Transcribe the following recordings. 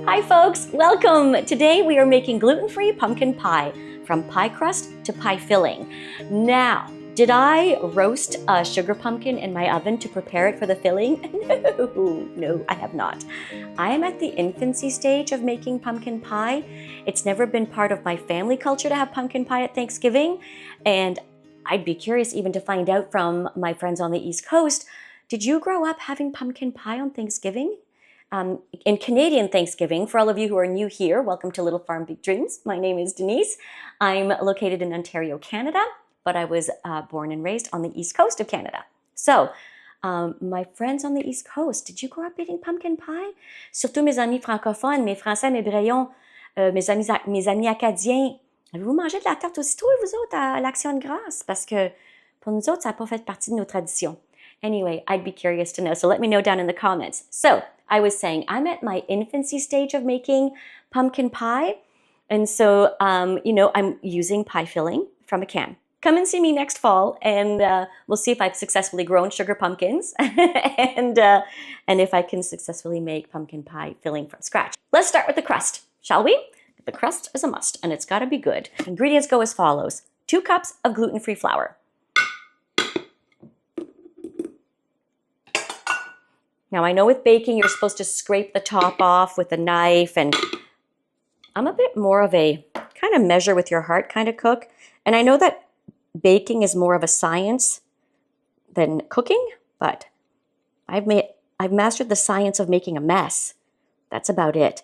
Hi folks, welcome! Today we are making gluten-free pumpkin pie, from pie crust to pie filling. Now, did I roast a sugar pumpkin in my oven to prepare it for the filling? No, I have not. I am at the infancy stage of making pumpkin pie. It's never been part of my family culture to have pumpkin pie at Thanksgiving, and I'd be curious even to find out from my friends on the East Coast, did you grow up having pumpkin pie on Thanksgiving? In Canadian Thanksgiving, for all of you who are new here, welcome to Little Farm Big Dreams. My name is Denise. I'm located in Ontario, Canada, but I was born and raised on the East Coast of Canada. So, my friends on the East Coast, did you grow up eating pumpkin pie? Surtout mes amis francophones, mes français, mes brayons, mes amis acadiens. Avez-vous mangé de la tarte aussitôt, vous autres, à l'Action de grâce? Parce que pour nous autres, ça n'a pas fait partie de nos traditions. Anyway, I'd be curious to know, so let me know down in the comments. So, I was saying, I'm at my infancy stage of making pumpkin pie, and so, I'm using pie filling from a can. Come and see me next fall, and we'll see if I've successfully grown sugar pumpkins, and if I can successfully make pumpkin pie filling from scratch. Let's start with the crust, shall we? The crust is a must, and it's gotta be good. Ingredients go as follows. 2 cups of gluten-free flour. Now, I know with baking, you're supposed to scrape the top off with a knife, and I'm a bit more of a kind of measure with your heart kind of cook. And I know that baking is more of a science than cooking, but I've mastered the science of making a mess. That's about it.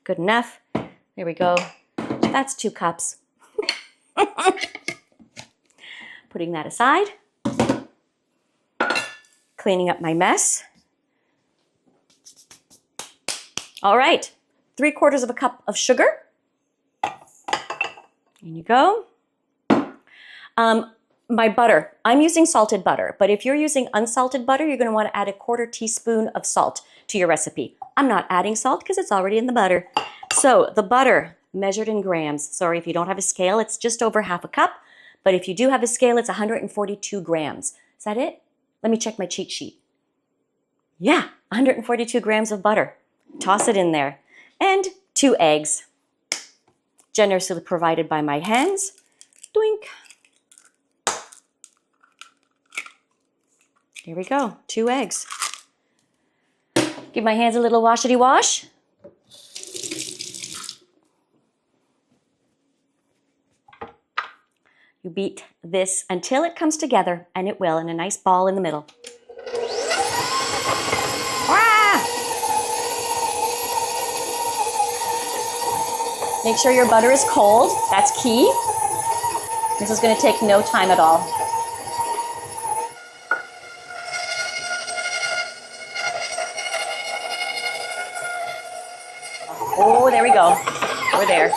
Good enough. There we go. That's 2 cups. Putting that aside. Cleaning up my mess. All right, 3/4 of a cup of sugar. In you go. My butter, I'm using salted butter, but if you're using unsalted butter, you're gonna wanna add a 1/4 teaspoon of salt to your recipe. I'm not adding salt because it's already in the butter. So the butter, measured in grams. Sorry, if you don't have a scale, it's just over 1/2 cup, but if you do have a scale, it's 142 grams. Is that it? Let me check my cheat sheet. Yeah, 142 grams of butter. Toss it in there. And 2 eggs. Generously provided by my hens. Doink. Here we go, 2 eggs. Give my hands a little washity wash. You beat this until it comes together, and it will, in a nice ball in the middle. Ah! Make sure your butter is cold. That's key. This is going to take no time at all. Oh, there we go. We're there.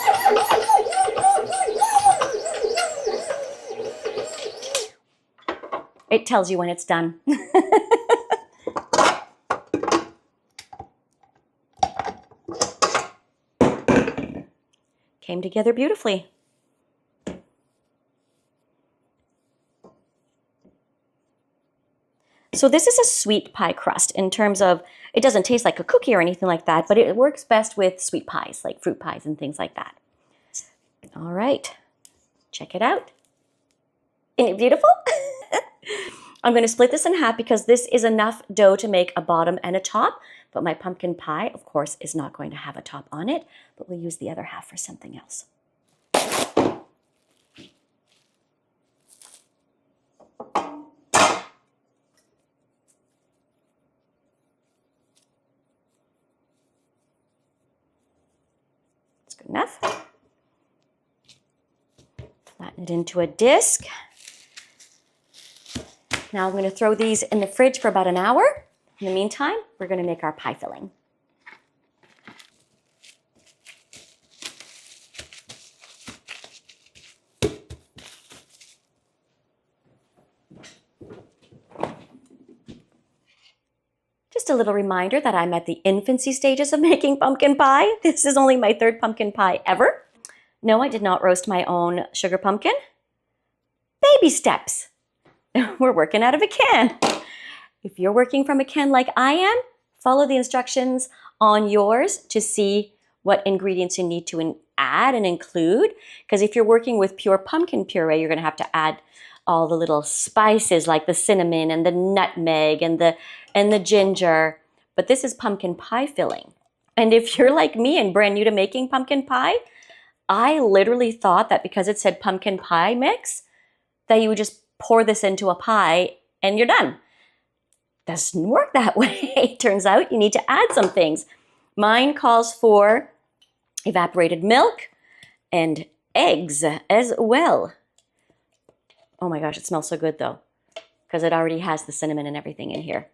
It tells you when it's done. Came together beautifully. So this is a sweet pie crust in terms of, it doesn't taste like a cookie or anything like that, but it works best with sweet pies, like fruit pies and things like that. All right, check it out. Isn't it beautiful? I'm going to split this in half because this is enough dough to make a bottom and a top, but my pumpkin pie, of course, is not going to have a top on it, but we'll use the other half for something else. That's good enough. Flatten it into a disc. Now I'm going to throw these in the fridge for about an hour. In the meantime, we're going to make our pie filling. Just a little reminder that I'm at the infancy stages of making pumpkin pie. This is only my 3rd pumpkin pie ever. No, I did not roast my own sugar pumpkin. Baby steps. We're working out of a can. If you're working from a can like I am, follow the instructions on yours to see what ingredients you need to add and include. Because if you're working with pure pumpkin puree, you're going to have to add all the little spices like the cinnamon and the nutmeg and the ginger. But this is pumpkin pie filling. And if you're like me and brand new to making pumpkin pie, I literally thought that because it said pumpkin pie mix, that you would just pour this into a pie and you're done. Doesn't work that way. Turns out you need to add some things. Mine calls for evaporated milk and eggs as well. Oh my gosh, it smells so good though, because it already has the cinnamon and everything in here.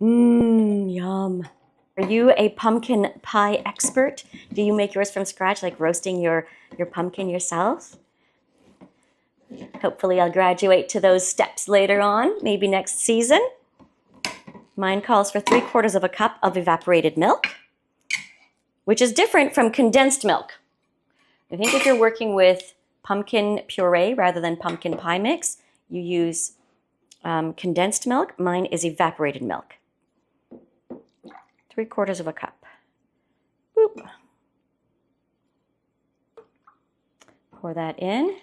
Yum. Are you a pumpkin pie expert? Do you make yours from scratch, like roasting your pumpkin yourself? Hopefully I'll graduate to those steps later on, maybe next season. Mine calls for 3/4 cup of evaporated milk, which is different from condensed milk. I think if you're working with pumpkin puree rather than pumpkin pie mix, you use condensed milk. Mine is evaporated milk. 3/4 cup. Boop. Pour that in.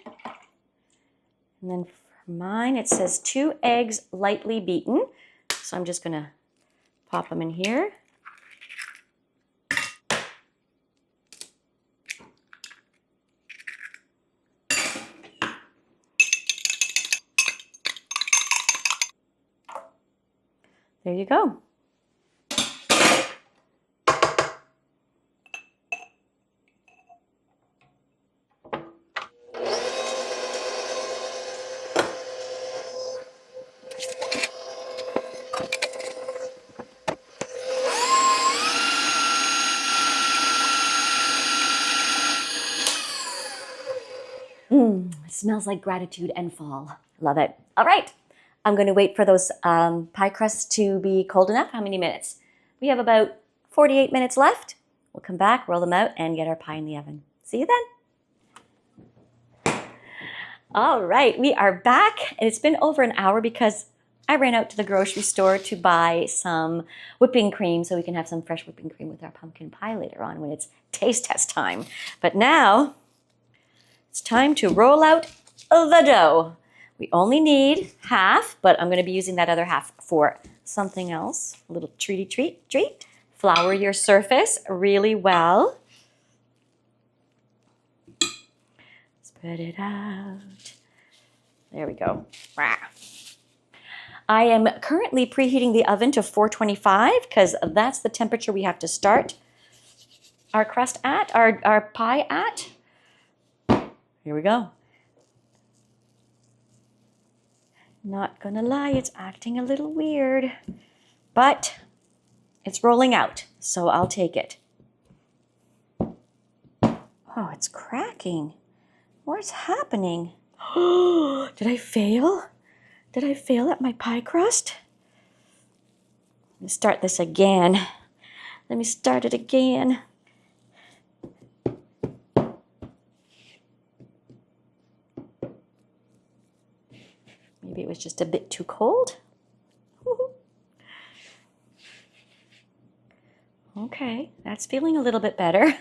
And then for mine, it says 2 eggs lightly beaten. So I'm just going to pop them in here. There you go. It smells like gratitude and fall. Love it. All right. I'm going to wait for those pie crusts to be cold enough. How many minutes? We have about 48 minutes left. We'll come back, roll them out, and get our pie in the oven. See you then. All right, we are back, and it's been over an hour because I ran out to the grocery store to buy some whipping cream so we can have some fresh whipping cream with our pumpkin pie later on when it's taste test time. But now it's time to roll out the dough. We only need half, but I'm going to be using that other half for something else. A little treat. Flour your surface really well. Spread it out. There we go. I am currently preheating the oven to 425 because that's the temperature we have to start our crust at, our pie at. Here we go. Not gonna lie, it's acting a little weird, but it's rolling out, so I'll take it. Oh, it's cracking. What's happening? Did I fail? Did I fail at my pie crust? Let me start this again. Let me start it again. Maybe it was just a bit too cold. Okay, that's feeling a little bit better.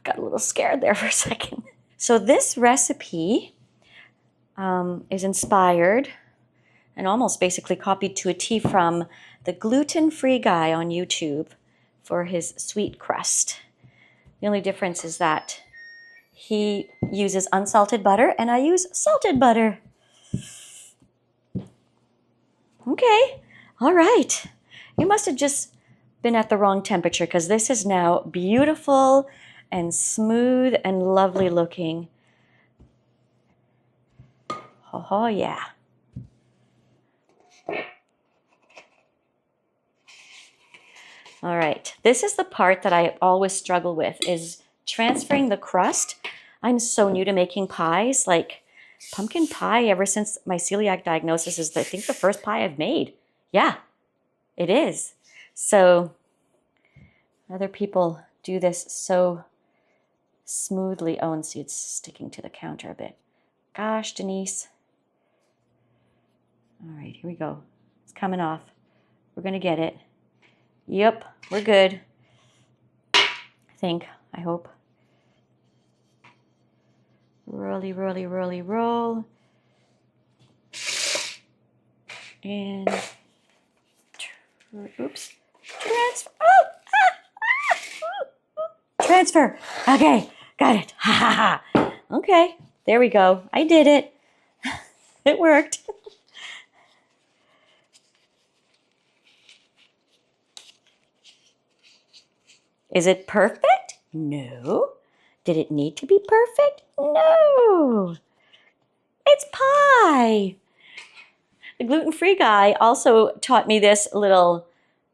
Got a little scared there for a second. So this recipe is inspired and almost basically copied to a T from the gluten-free guy on YouTube for his sweet crust. The only difference is that he uses unsalted butter and I use salted butter. Okay, all right. You must have just been at the wrong temperature because this is now beautiful and smooth and lovely looking. Oh yeah. All right, this is the part that I always struggle with is transferring the crust. I'm so new to making pies, like pumpkin pie ever since my celiac diagnosis is, I think, the first pie I've made. Yeah, it is. So other people do this so smoothly. Oh, and see, it's sticking to the counter a bit. Gosh, Denise. All right, here we go. It's coming off. We're going to get it. Yep, we're good. I think, I hope. Rolly, rolly, rolly, roll. And, oops, transfer. Oh, transfer. Okay, got it. Ha ha ha. Okay, there we go. I did it. It worked. Is it perfect? No. Did it need to be perfect? No. It's pie. The gluten-free guy also taught me this little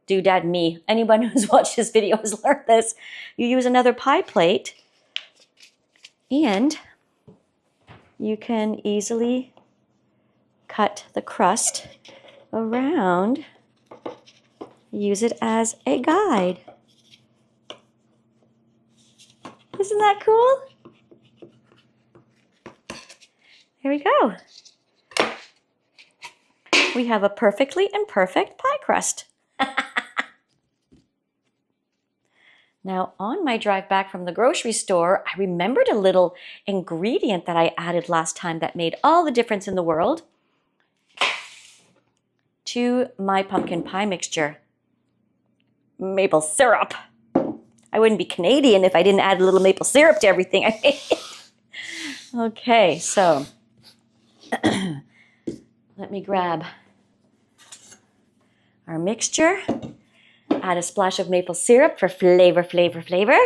doodad me. Anyone who's watched this video has learned this. You use another pie plate and you can easily cut the crust around. Use it as a guide. Isn't that cool? Here we go. We have a perfectly imperfect pie crust. Now, on my drive back from the grocery store, I remembered a little ingredient that I added last time that made all the difference in the world to my pumpkin pie mixture. Maple syrup. I wouldn't be Canadian if I didn't add a little maple syrup to everything I made. Okay, so let me grab our mixture. Add a splash of maple syrup for flavor, flavor, flavor.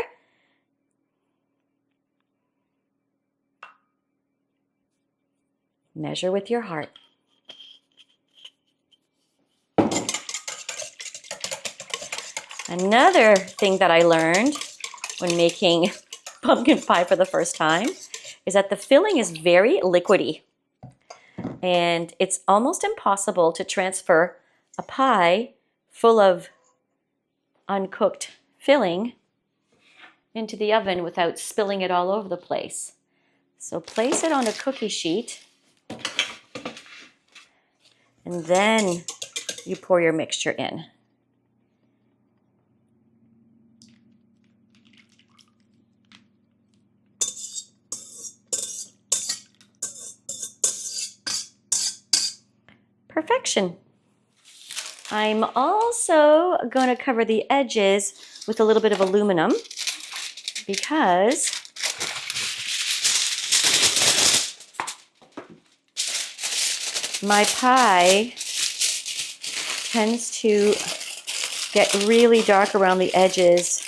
Measure with your heart. Another thing that I learned when making pumpkin pie for the first time is that the filling is very liquidy. And it's almost impossible to transfer a pie full of uncooked filling into the oven without spilling it all over the place. So place it on a cookie sheet and then you pour your mixture in. Perfection. I'm also going to cover the edges with a little bit of aluminum because my pie tends to get really dark around the edges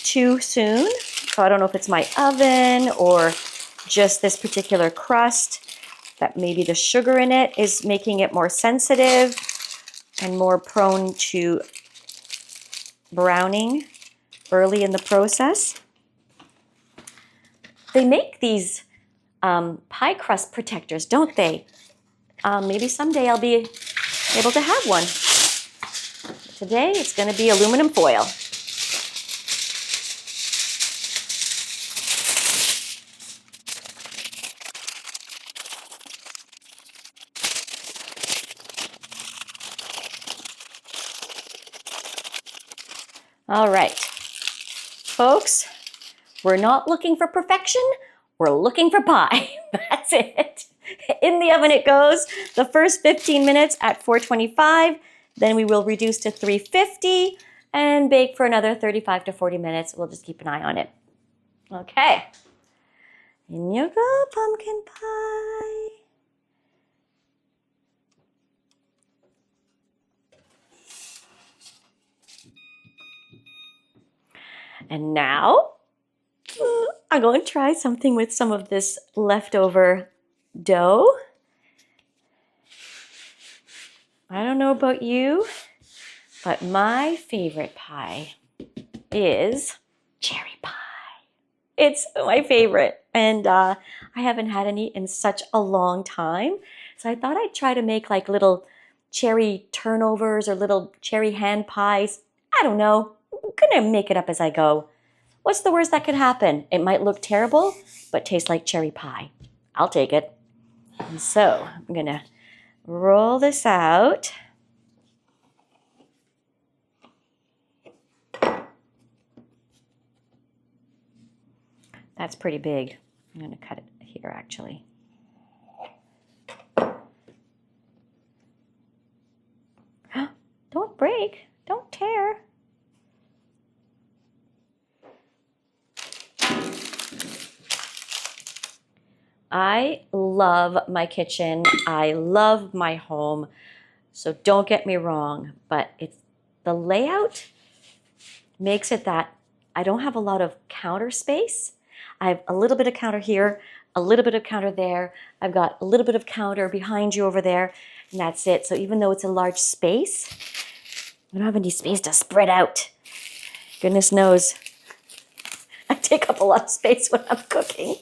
too soon. So I don't know if it's my oven or just this particular crust, that maybe the sugar in it is making it more sensitive and more prone to browning early in the process. They make these pie crust protectors, don't they? Maybe someday I'll be able to have one. Today it's going to be aluminum foil. All right, folks, we're not looking for perfection, we're looking for pie. That's it. In the oven it goes, the first 15 minutes at 425, then we will reduce to 350 and bake for another 35 to 40 minutes. We'll just keep an eye on it. Okay, in you go, pumpkin pie. And now, I'm going to try something with some of this leftover dough. I don't know about you, but my favorite pie is cherry pie. It's my favorite, and I haven't had any in such a long time. So I thought I'd try to make like little cherry turnovers or little cherry hand pies. I don't know. I'm gonna make it up as I go. What's the worst that could happen? It might look terrible, but taste like cherry pie. I'll take it. And so I'm gonna roll this out. That's pretty big. I'm going to cut it here, actually. Don't break. Don't tear. I love my kitchen. I love my home. So don't get me wrong, but it's the layout makes it that I don't have a lot of counter space. I have a little bit of counter here, a little bit of counter there. I've got a little bit of counter behind you over there, and that's it. So even though it's a large space, I don't have any space to spread out. Goodness knows, I take up a lot of space when I'm cooking,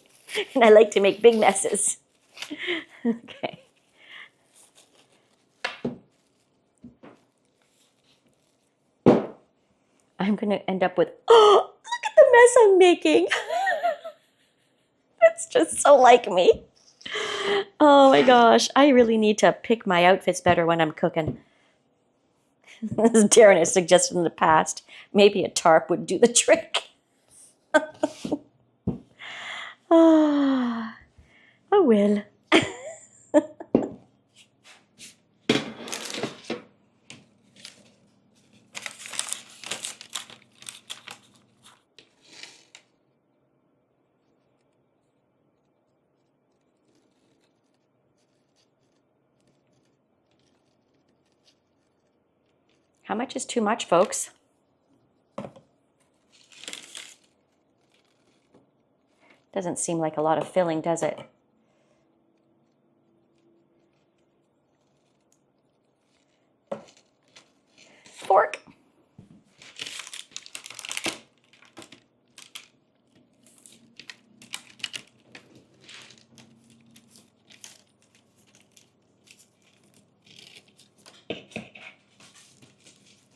and I like to make big messes. Okay. I'm going to end up with, oh, look at the mess I'm making. That's just so like me. Oh my gosh, I really need to pick my outfits better when I'm cooking. As Darren has suggested in the past, maybe a tarp would do the trick. Ah, I will. How much is too much, folks? Doesn't seem like a lot of filling, does it? Fork.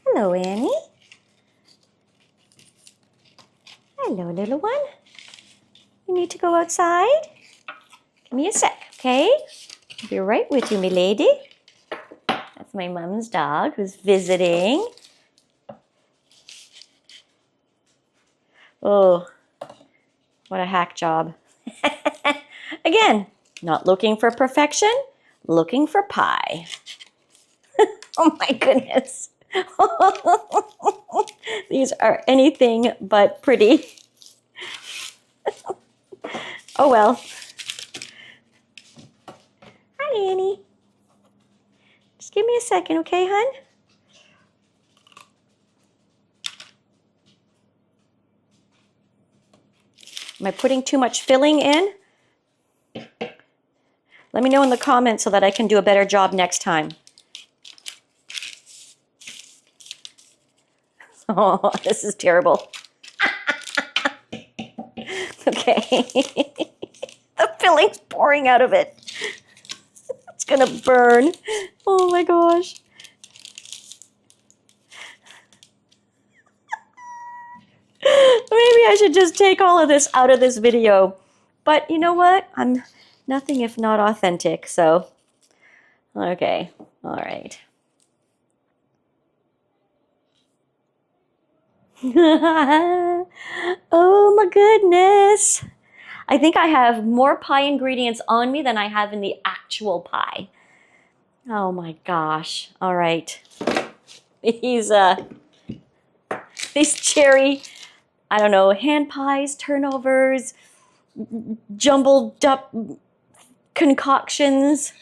Hello, Annie. Hello, little one. You need to go outside? Give me a sec, okay? I'll be right with you, me lady. That's my mom's dog who's visiting. Oh, what a hack job. Again, not looking for perfection, looking for pie. Oh my goodness. These are anything but pretty. Oh well. Hi, Annie. Just give me a second, okay, hon? Am I putting too much filling in? Let me know in the comments so that I can do a better job next time. Oh, this is terrible. Okay. The filling's pouring out of it. It's gonna burn. Oh my gosh. Maybe I should just take all of this out of this video. But you know what? I'm nothing if not authentic, so. Okay, all right. Oh my goodness. I think I have more pie ingredients on me than I have in the actual pie. Oh my gosh. All right. These cherry, I don't know, hand pies, turnovers, jumbled up concoctions.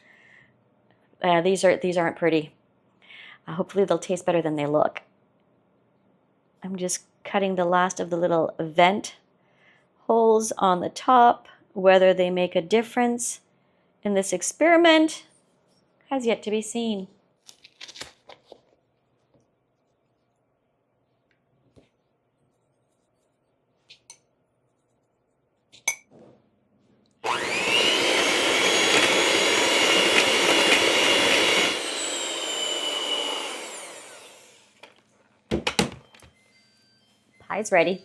These aren't pretty. Hopefully they'll taste better than they look. I'm just cutting the last of the little vent holes on the top. Whether they make a difference in this experiment has yet to be seen. Pie's ready.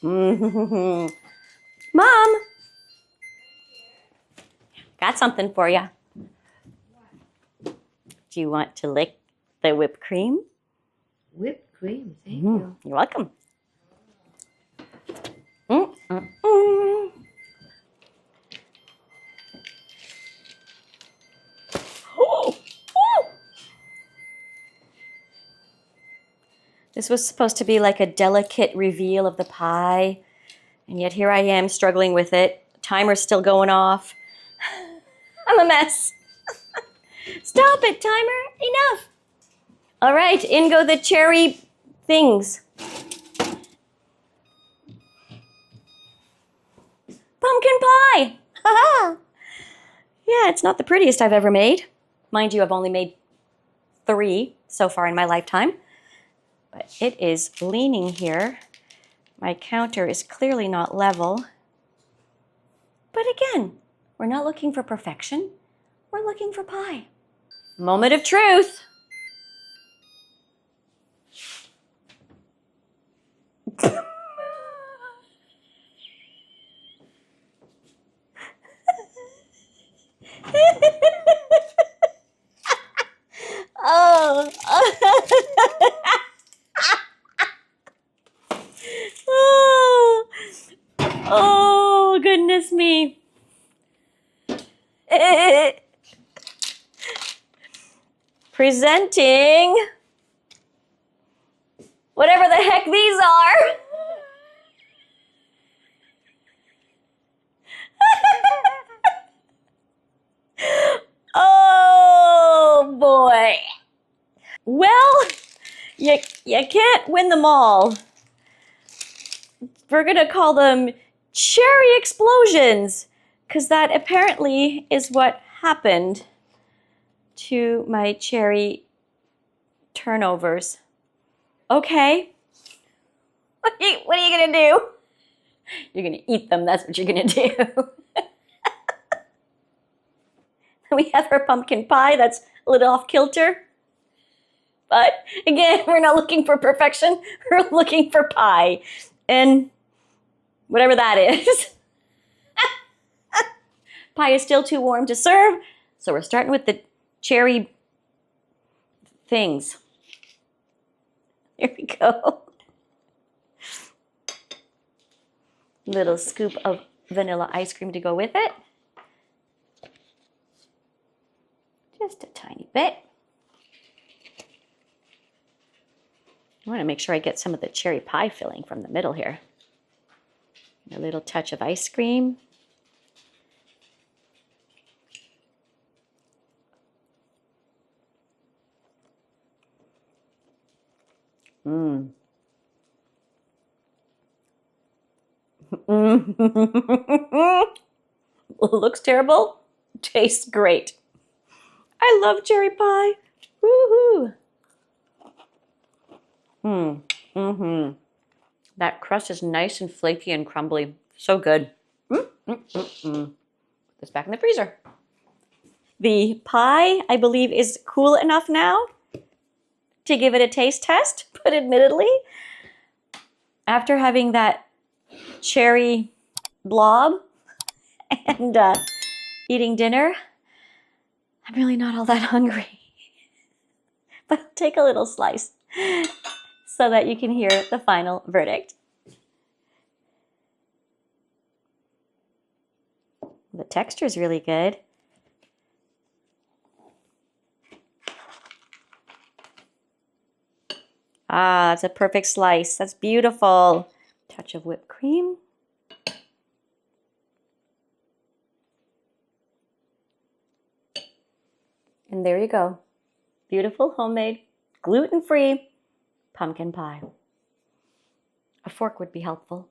Mom, got something for you. Do you want to lick the whipped cream? Whipped cream, thank you. You're welcome. Mm. Oh. Oh. This was supposed to be like a delicate reveal of the pie, and yet here I am struggling with it. The timer's still going off. I'm a mess. Stop it, timer. Enough. All right, in go the cherry things. Pumpkin pie. Ha-ha. Yeah, it's not the prettiest I've ever made. Mind you, I've only made 3 so far in my lifetime. But it is leaning here. My counter is clearly not level. But again, we're not looking for perfection. We're looking for pie. Moment of truth. Oh. Oh. Oh, goodness me. Presenting whatever the heck these are. Oh boy. Well, you can't win them all. We're gonna call them cherry explosions, because that apparently is what happened to my cherry turnovers. Okay. What are you gonna do? You're gonna eat them, that's what you're gonna do. We have our pumpkin pie that's a little off kilter. But again, we're not looking for perfection, we're looking for pie. And whatever that is. Pie is still too warm to serve, so we're starting with the cherry things. Here we go. Little scoop of vanilla ice cream to go with it. Just a tiny bit. I want to make sure I get some of the cherry pie filling from the middle here. A little touch of ice cream. Mmm. Looks terrible, tastes great. I love cherry pie. Woohoo! That crust is nice and flaky and crumbly. So good. Put this back in the freezer. The pie, I believe, is cool enough now to give it a taste test, but admittedly, after having that cherry blob and eating dinner, I'm really not all that hungry. But I'll take a little slice so that you can hear the final verdict. The texture is really good. Ah, that's a perfect slice. That's beautiful. Touch of whipped cream. And there you go. Beautiful, homemade, gluten-free pumpkin pie. A fork would be helpful.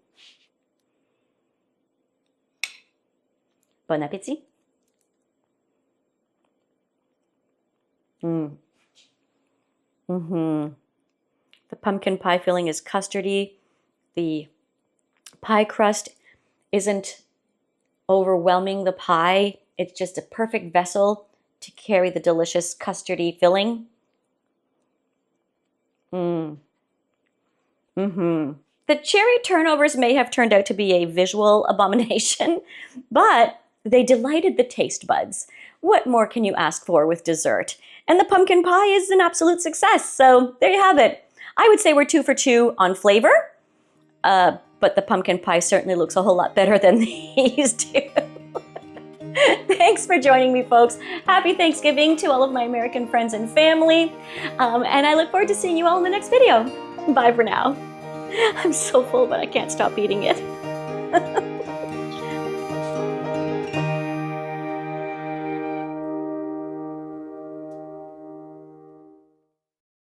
Bon appétit. The pumpkin pie filling is custardy. The pie crust isn't overwhelming the pie. It's just a perfect vessel to carry the delicious custardy filling. The cherry turnovers may have turned out to be a visual abomination, but they delighted the taste buds. What more can you ask for with dessert? And the pumpkin pie is an absolute success, so there you have it. I would say we're 2 for 2 on flavor. but the pumpkin pie certainly looks a whole lot better than these do. Thanks for joining me, folks. Happy Thanksgiving to all of my American friends and family. And I look forward to seeing you all in the next video. Bye for now. I'm so full, but I can't stop eating it.